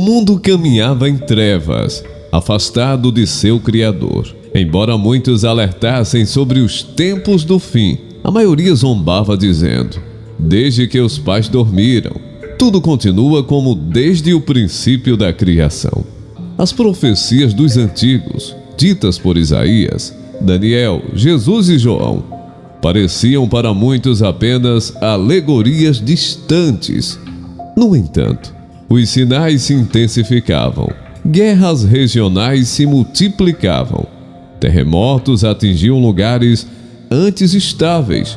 O mundo caminhava em trevas, afastado de seu Criador. Embora muitos alertassem sobre os tempos do fim, a maioria zombava dizendo: desde que os pais dormiram, tudo continua como desde o princípio da criação. As profecias dos antigos, ditas por Isaías, Daniel, Jesus e João, pareciam para muitos apenas alegorias distantes. No entanto, os sinais se intensificavam, guerras regionais se multiplicavam, terremotos atingiam lugares antes estáveis,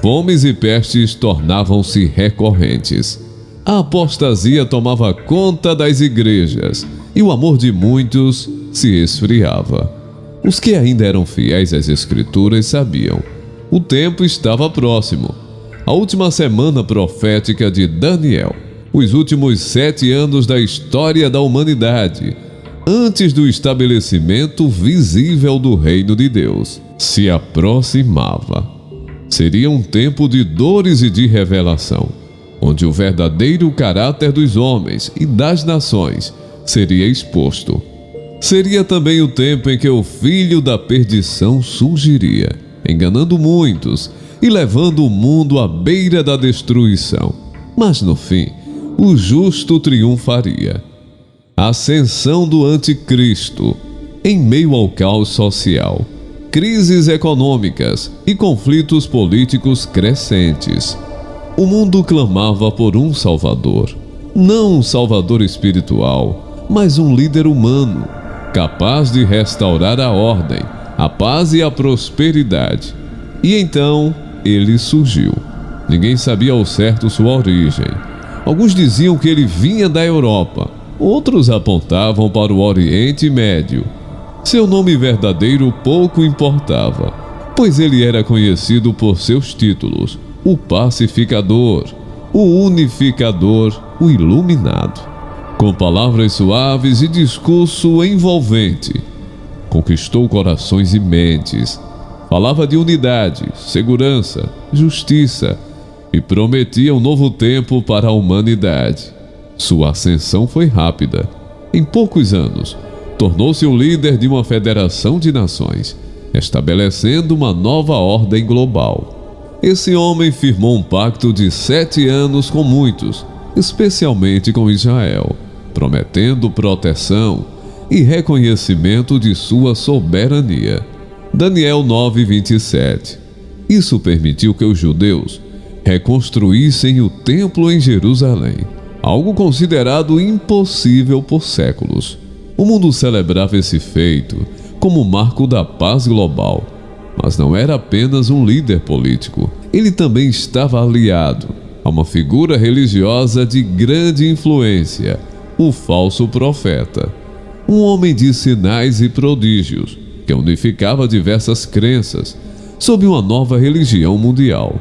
fomes e pestes tornavam-se recorrentes. A apostasia tomava conta das igrejas e o amor de muitos se esfriava. Os que ainda eram fiéis às Escrituras sabiam: o tempo estava próximo. A última semana profética de Daniel, os últimos 7 anos da história da humanidade, antes do estabelecimento visível do reino de Deus, se aproximava. Seria um tempo de dores e de revelação, onde o verdadeiro caráter dos homens e das nações seria exposto. Seria também o tempo em que o filho da perdição surgiria, enganando muitos e levando o mundo à beira da destruição. Mas no fim, o justo triunfaria. A ascensão do anticristo, em meio ao caos social, crises econômicas e conflitos políticos crescentes. O mundo clamava por um Salvador, não um Salvador espiritual, mas um líder humano, capaz de restaurar a ordem, a paz e a prosperidade. E então ele surgiu. Ninguém sabia ao certo sua origem. Alguns diziam que ele vinha da Europa, outros apontavam para o Oriente Médio. Seu nome verdadeiro pouco importava, pois ele era conhecido por seus títulos: o Pacificador, o Unificador, o Iluminado. Com palavras suaves e discurso envolvente, conquistou corações e mentes. Falava de unidade, segurança, justiça e prometia um novo tempo para a humanidade. Sua ascensão foi rápida. Em poucos anos, tornou-se o líder de uma federação de nações, estabelecendo uma nova ordem global. Esse homem firmou um pacto de 7 anos com muitos, especialmente com Israel, prometendo proteção e reconhecimento de sua soberania. Daniel 9:27. Isso permitiu que os judeus reconstruíssem o templo em Jerusalém, algo considerado impossível por séculos. O mundo celebrava esse feito como marco da paz global, mas não era apenas um líder político. Ele também estava aliado a uma figura religiosa de grande influência, o falso profeta, um homem de sinais e prodígios que unificava diversas crenças sob uma nova religião mundial.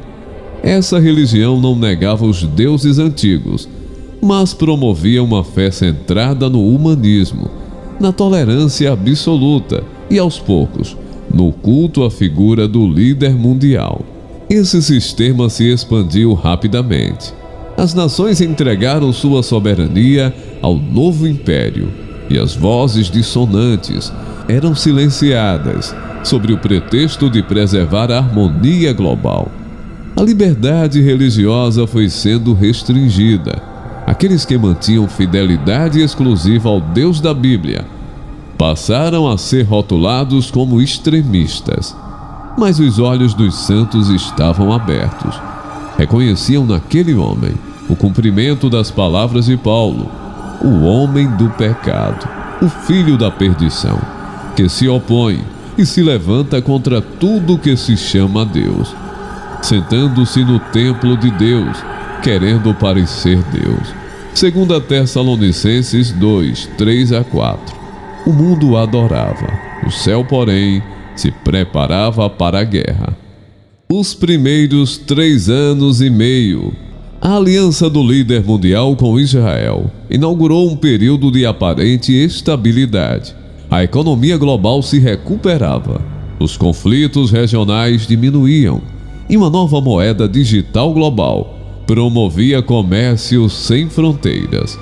Essa religião não negava os deuses antigos, mas promovia uma fé centrada no humanismo, na tolerância absoluta e, aos poucos, no culto à figura do líder mundial. Esse sistema se expandiu rapidamente. As nações entregaram sua soberania ao novo império, e as vozes dissonantes eram silenciadas sob o pretexto de preservar a harmonia global. A liberdade religiosa foi sendo restringida. Aqueles que mantinham fidelidade exclusiva ao Deus da Bíblia passaram a ser rotulados como extremistas. Mas os olhos dos santos estavam abertos. Reconheciam naquele homem o cumprimento das palavras de Paulo: o homem do pecado, o filho da perdição, que se opõe e se levanta contra tudo que se chama Deus, sentando-se no templo de Deus, querendo parecer Deus. 2 Tessalonicenses 2:3-4. O mundo o adorava, o céu, porém, se preparava para a guerra. Os primeiros 3 anos e meio, a aliança do líder mundial com Israel inaugurou um período de aparente estabilidade. A economia global se recuperava, os conflitos regionais diminuíam e uma nova moeda digital global promovia comércio sem fronteiras.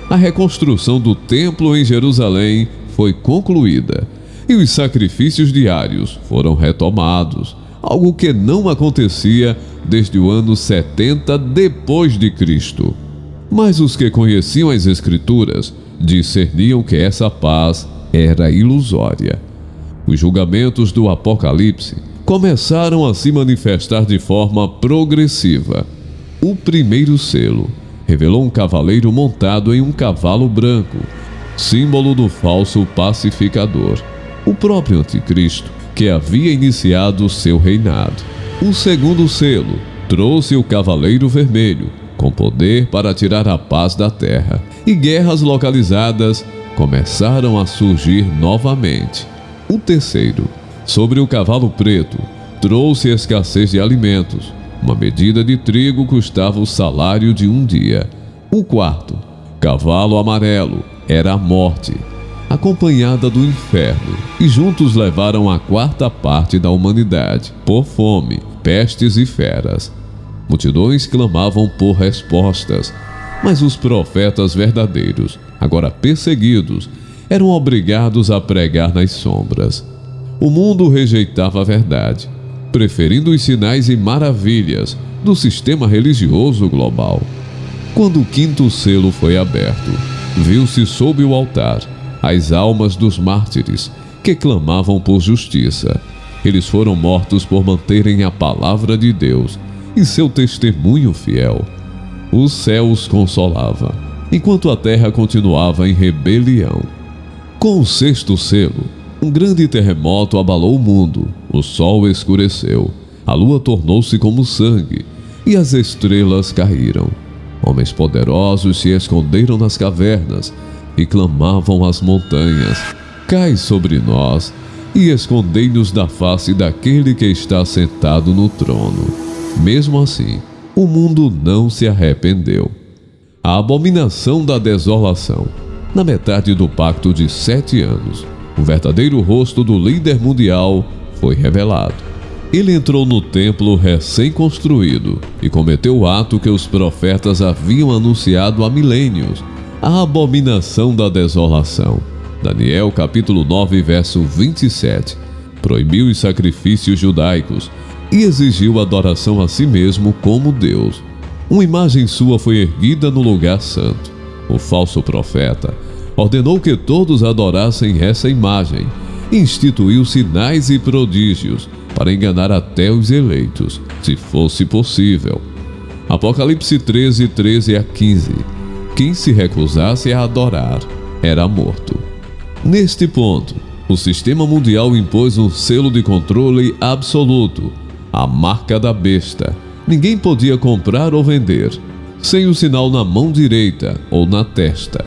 a reconstrução do templo em Jerusalém foi concluída e os sacrifícios diários foram retomados, algo que não acontecia desde o ano 70 depois de Cristo. Mas os que conheciam as Escrituras discerniam que essa paz era ilusória. Os julgamentos do Apocalipse começaram a se manifestar de forma progressiva. O primeiro selo revelou um cavaleiro montado em um cavalo branco, símbolo do falso pacificador, o próprio Anticristo, que havia iniciado seu reinado. O segundo selo trouxe o cavaleiro vermelho, com poder para tirar a paz da terra, e guerras localizadas começaram a surgir novamente. O terceiro, sobre o cavalo preto, trouxe escassez de alimentos. Uma medida de trigo custava o salário de um dia. O quarto, cavalo amarelo, era a morte, acompanhada do inferno, e juntos levaram a quarta parte da humanidade, por fome, pestes e feras. Multidões clamavam por respostas, mas os profetas verdadeiros, agora perseguidos, eram obrigados a pregar nas sombras. O mundo rejeitava a verdade, preferindo os sinais e maravilhas do sistema religioso global. Quando o quinto selo foi aberto, viu-se sob o altar as almas dos mártires que clamavam por justiça. Eles foram mortos por manterem a palavra de Deus e seu testemunho fiel. O céu os consolava, enquanto a terra continuava em rebelião. Com o sexto selo, um grande terremoto abalou o mundo. O sol escureceu, a lua tornou-se como sangue e as estrelas caíram. Homens poderosos se esconderam nas cavernas e clamavam às montanhas: cai sobre nós e escondei-nos da face daquele que está sentado no trono. Mesmo assim, o mundo não se arrependeu. A abominação da desolação. Na metade do pacto de 7 anos, o verdadeiro rosto do líder mundial foi revelado. Ele entrou no templo recém-construído e cometeu o ato que os profetas haviam anunciado há milênios: a abominação da desolação. Daniel capítulo 9, verso 27. Proibiu os sacrifícios judaicos e exigiu adoração a si mesmo como Deus. Uma imagem sua foi erguida no lugar santo. O falso profeta ordenou que todos adorassem essa imagem e instituiu sinais e prodígios para enganar até os eleitos, se fosse possível. Apocalipse 13, 13 a 15. Quem se recusasse a adorar era morto. Neste ponto, o sistema mundial impôs um selo de controle absoluto, a marca da besta. Ninguém podia comprar ou vender sem o sinal na mão direita ou na testa.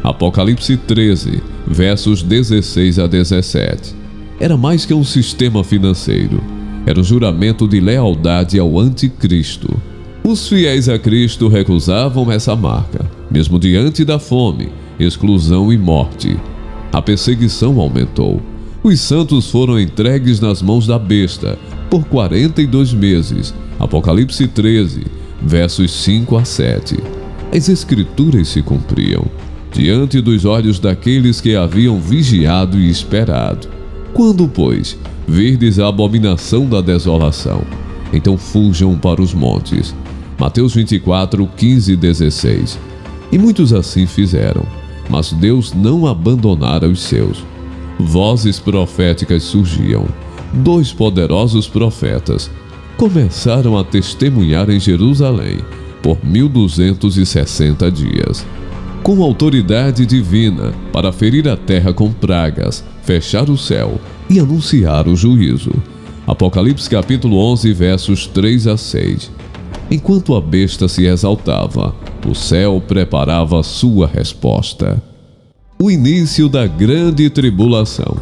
Apocalipse 13, versos 16 a 17. Era mais que um sistema financeiro. Era um juramento de lealdade ao anticristo. Os fiéis a Cristo recusavam essa marca, mesmo diante da fome, exclusão e morte. A perseguição aumentou. Os santos foram entregues nas mãos da besta por 42 meses. Apocalipse 13, versos 5 a 7. As escrituras se cumpriam diante dos olhos daqueles que haviam vigiado e esperado. Quando, pois, virdes a abominação da desolação, então fujam para os montes. Mateus 24, 15 e 16. E muitos assim fizeram, mas Deus não abandonara os seus. Vozes proféticas surgiam. 2 poderosos profetas começaram a testemunhar em Jerusalém por 1260 dias. Com autoridade divina para ferir a terra com pragas, fechar o céu e anunciar o juízo. Apocalipse capítulo 11, versos 3 a 6. Enquanto a besta se exaltava, o céu preparava sua resposta. O início da grande tribulação.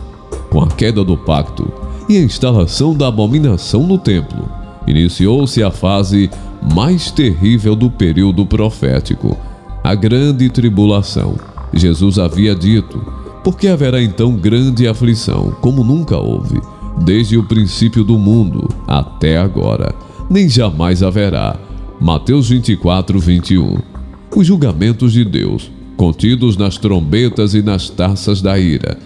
Com a queda do pacto e a instalação da abominação no templo, iniciou-se a fase mais terrível do período profético, a grande tribulação. Jesus havia dito: porque haverá então grande aflição, como nunca houve, desde o princípio do mundo até agora, nem jamais haverá. Mateus 24, 21. Os julgamentos de Deus contidos nas trombetas e nas taças da ira,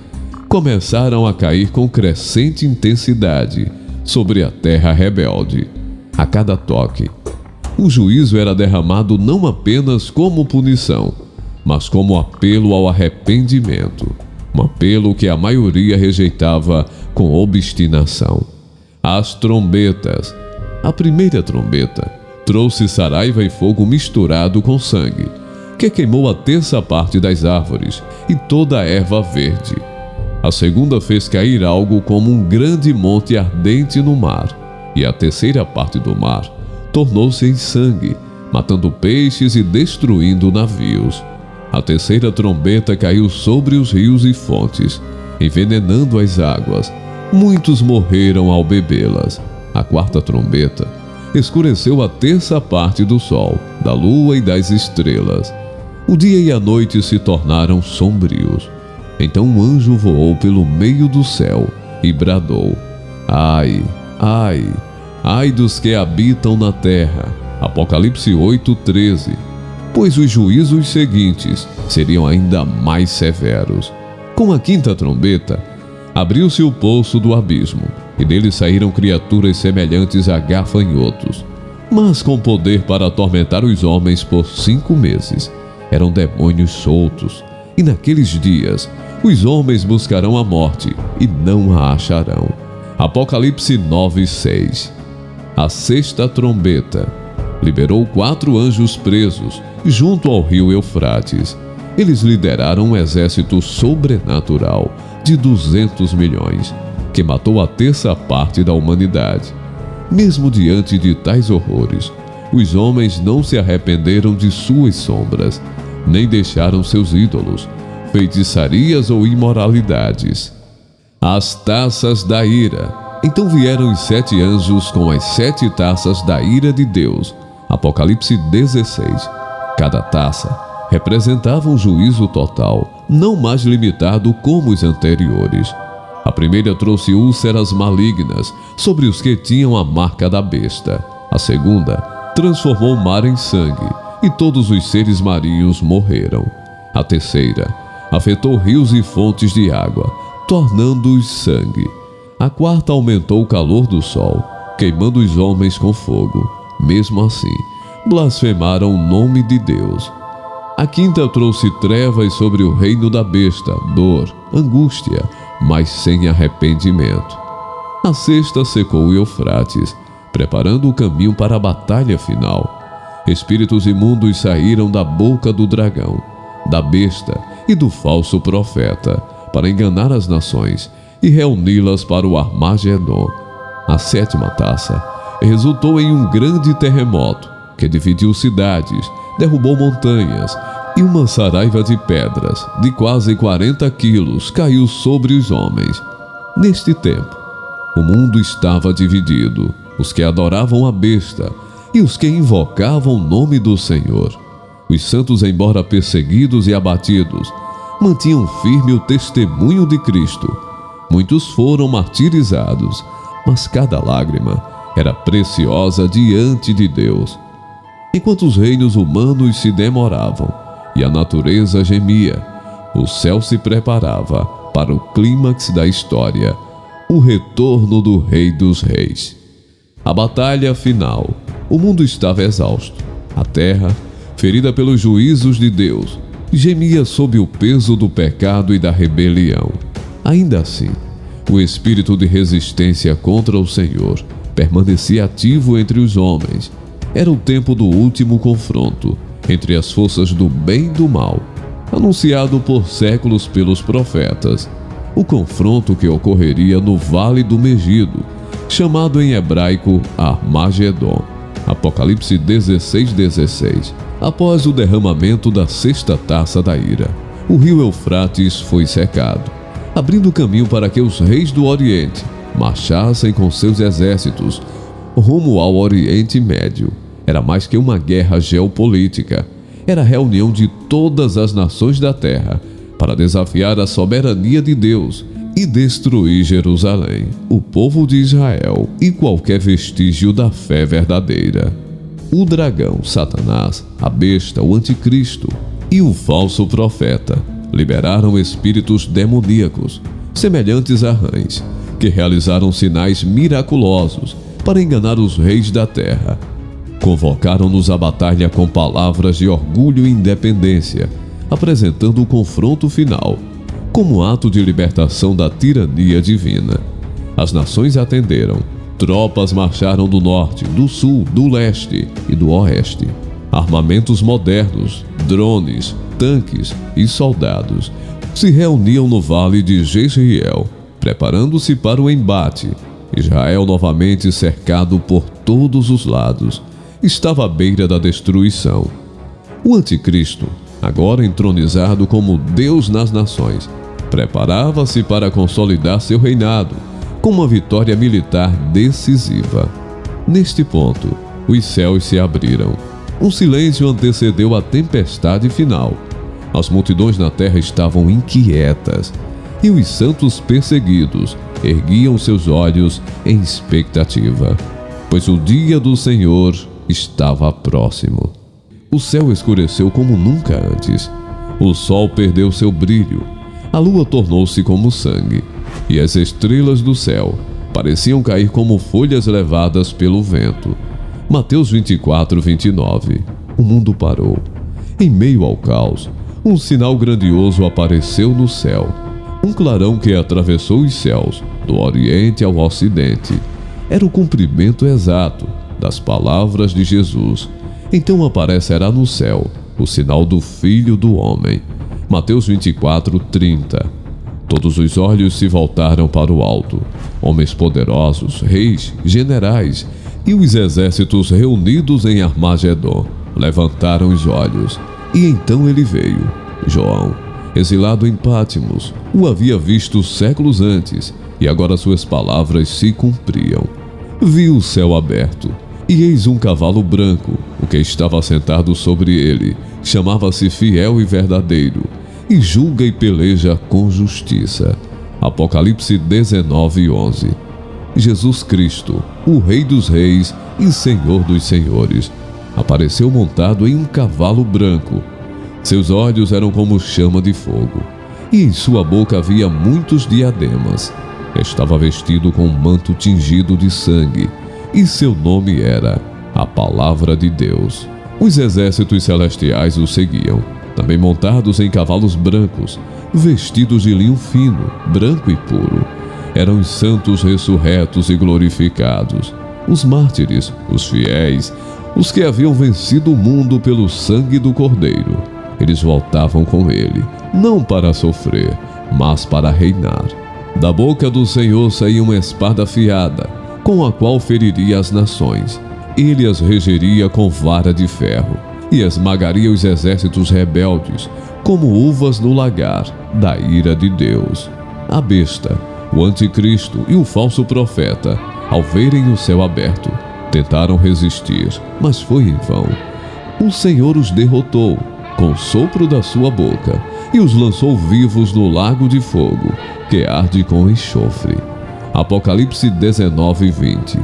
começaram a cair com crescente intensidade sobre a terra rebelde. A cada toque, o juízo era derramado não apenas como punição, mas como apelo ao arrependimento, um apelo que a maioria rejeitava com obstinação. As trombetas. A primeira trombeta trouxe saraiva e fogo misturado com sangue, que queimou a terça parte das árvores e toda a erva verde. A segunda fez cair algo como um grande monte ardente no mar, e a terceira parte do mar tornou-se em sangue, matando peixes e destruindo navios. A terceira trombeta caiu sobre os rios e fontes, envenenando as águas. Muitos morreram ao bebê-las. A quarta trombeta escureceu a terça parte do sol, da lua e das estrelas. O dia e a noite se tornaram sombrios. Então um anjo voou pelo meio do céu e bradou: Ai, ai, ai dos que habitam na terra. Apocalipse 8:13. Pois os juízos seguintes seriam ainda mais severos. Com a quinta trombeta, abriu-se o poço do abismo, e dele saíram criaturas semelhantes a gafanhotos, mas com poder para atormentar os homens por 5 meses. Eram demônios soltos, e naqueles dias os homens buscarão a morte e não a acharão. Apocalipse 9:6. A sexta trombeta liberou 4 anjos presos junto ao rio Eufrates. Eles lideraram um exército sobrenatural de 200 milhões, que matou a terça parte da humanidade. Mesmo diante de tais horrores, os homens não se arrependeram de suas sombras, nem deixaram seus ídolos, feitiçarias ou imoralidades. As taças da ira. Então vieram os 7 anjos com as 7 taças da ira de Deus. Apocalipse 16. Cada taça representava um juízo total, não mais limitado como os anteriores. A primeira trouxe úlceras malignas sobre os que tinham a marca da besta. A segunda transformou o mar em sangue, e todos os seres marinhos morreram. A terceira afetou rios e fontes de água, tornando-os sangue. A quarta aumentou o calor do sol, queimando os homens com fogo. Mesmo assim, blasfemaram o nome de Deus. A quinta trouxe trevas sobre o reino da besta, dor, angústia, mas sem arrependimento. A sexta secou o Eufrates, preparando o caminho para a batalha final. Espíritos imundos saíram da boca do dragão, da besta e do falso profeta, para enganar as nações e reuni-las para o Armagedon. A sétima taça resultou em um grande terremoto que dividiu cidades, derrubou montanhas, e uma saraiva de pedras de quase 40 quilos caiu sobre os homens. Neste tempo, o mundo estava dividido, os que adoravam a besta e os que invocavam o nome do Senhor. Os santos, embora perseguidos e abatidos, mantinham firme o testemunho de Cristo. Muitos foram martirizados, mas cada lágrima era preciosa diante de Deus. Enquanto os reinos humanos se demoravam e a natureza gemia, o céu se preparava para o clímax da história, o retorno do Rei dos Reis. A batalha final. O mundo estava exausto. A terra, ferida pelos juízos de Deus, gemia sob o peso do pecado e da rebelião. Ainda assim, o espírito de resistência contra o Senhor permanecia ativo entre os homens. Era o tempo do último confronto entre as forças do bem e do mal, anunciado por séculos pelos profetas. O confronto que ocorreria no Vale do Megido, chamado em hebraico Armagedon. Apocalipse 16:16. Após o derramamento da sexta taça da ira, o rio Eufrates foi secado, abrindo caminho para que os reis do Oriente marchassem com seus exércitos rumo ao Oriente Médio. Era mais que uma guerra geopolítica. Era a reunião de todas as nações da terra para desafiar a soberania de Deus e destruir Jerusalém, o povo de Israel e qualquer vestígio da fé verdadeira. O dragão, Satanás, a besta, o anticristo, e o falso profeta liberaram espíritos demoníacos, semelhantes a rãs, que realizaram sinais miraculosos para enganar os reis da terra. Convocaram-nos à batalha com palavras de orgulho e independência, apresentando o confronto final como ato de libertação da tirania divina. As nações atenderam. Tropas marcharam do norte, do sul, do leste e do oeste. Armamentos modernos, drones, tanques e soldados se reuniam no vale de Jezreel, preparando-se para o embate. Israel, novamente cercado por todos os lados, estava à beira da destruição. O anticristo, agora entronizado como Deus nas nações, preparava-se para consolidar seu reinado com uma vitória militar decisiva. Neste ponto, os céus se abriram. Um silêncio antecedeu a tempestade final. As multidões na terra estavam inquietas, e os santos perseguidos erguiam seus olhos em expectativa, pois o dia do Senhor estava próximo. O céu escureceu como nunca antes. O sol perdeu seu brilho. A lua tornou-se como sangue, e as estrelas do céu pareciam cair como folhas levadas pelo vento. Mateus 24, 29. O mundo parou. Em meio ao caos, um sinal grandioso apareceu no céu. Um clarão que atravessou os céus, do oriente ao ocidente. Era o cumprimento exato das palavras de Jesus. Então aparecerá no céu o sinal do Filho do Homem. Mateus 24, 30. Todos os olhos se voltaram para o alto. Homens poderosos, reis, generais e os exércitos reunidos em Armagedon levantaram os olhos. E então ele veio. João, exilado em Pátimos, o havia visto séculos antes, e agora suas palavras se cumpriam. Viu o céu aberto, e eis um cavalo branco. O que estava sentado sobre ele chamava-se Fiel e Verdadeiro, e julga e peleja com justiça. Apocalipse 19, 11. Jesus Cristo, o Rei dos Reis e Senhor dos Senhores, apareceu montado em um cavalo branco. Seus olhos eram como chama de fogo, e em sua boca havia muitos diademas. Estava vestido com um manto tingido de sangue, e seu nome era a Palavra de Deus. Os exércitos celestiais o seguiam, também montados em cavalos brancos, vestidos de linho fino, branco e puro. Eram os santos ressurretos e glorificados, os mártires, os fiéis, os que haviam vencido o mundo pelo sangue do Cordeiro. Eles voltavam com ele, não para sofrer, mas para reinar. Da boca do Senhor saía uma espada afiada, com a qual feriria as nações. Ele as regeria com vara de ferro, e esmagaria os exércitos rebeldes, como uvas no lagar da ira de Deus. A besta, o anticristo e o falso profeta, ao verem o céu aberto, tentaram resistir, mas foi em vão. O Senhor os derrotou com o sopro da sua boca e os lançou vivos no lago de fogo, que arde com enxofre. Apocalipse 19, 20.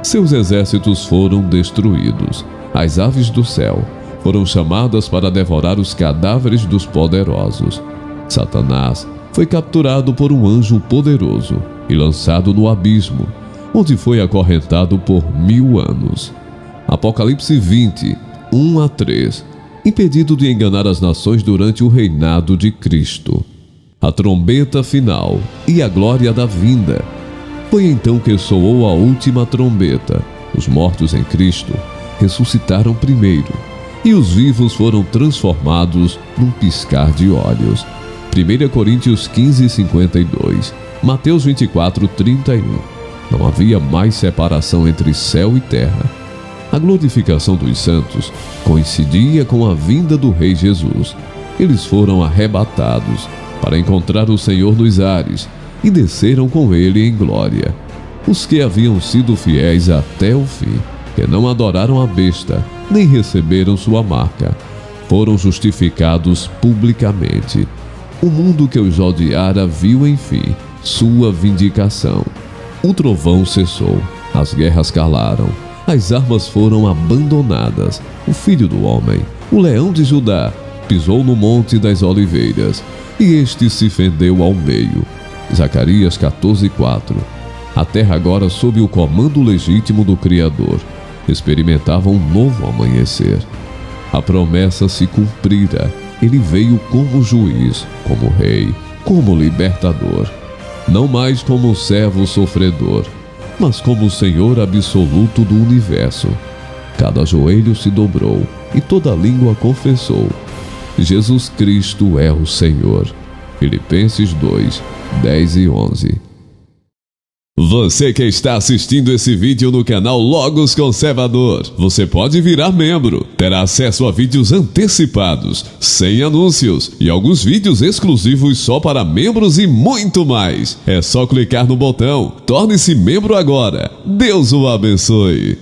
Seus exércitos foram destruídos. As aves do céu foram chamadas para devorar os cadáveres dos poderosos. Satanás foi capturado por um anjo poderoso e lançado no abismo, onde foi acorrentado por 1000 anos. Apocalipse 20, 1 a 3. Impedido de enganar as nações durante o reinado de Cristo. A trombeta final e a glória da vinda. Foi então que soou a última trombeta. Os mortos em Cristo ressuscitaram primeiro, e os vivos foram transformados num piscar de olhos. 1 Coríntios 15, 52. Mateus 24, 31. Não havia mais separação entre céu e terra. A glorificação dos santos coincidia com a vinda do Rei Jesus. Eles foram arrebatados para encontrar o Senhor nos ares e desceram com ele em glória. Os que haviam sido fiéis até o fim, que não adoraram a besta, nem receberam sua marca, foram justificados publicamente. O mundo que os odiara viu, enfim, sua vindicação. O trovão cessou, as guerras calaram, as armas foram abandonadas. O Filho do Homem, o Leão de Judá, pisou no Monte das Oliveiras, e este se fendeu ao meio. Zacarias 14:4. A terra agora, sob o comando legítimo do Criador, experimentava um novo amanhecer. A promessa se cumprira. Ele veio como juiz, como rei, como libertador. Não mais como servo sofredor, mas como Senhor absoluto do universo. Cada joelho se dobrou e toda língua confessou: Jesus Cristo é o Senhor. Filipenses 2:10-11. Você que está assistindo esse vídeo no canal Logos Conservador, você pode virar membro, terá acesso a vídeos antecipados, sem anúncios e alguns vídeos exclusivos só para membros e muito mais. É só clicar no botão, torne-se membro agora. Deus o abençoe.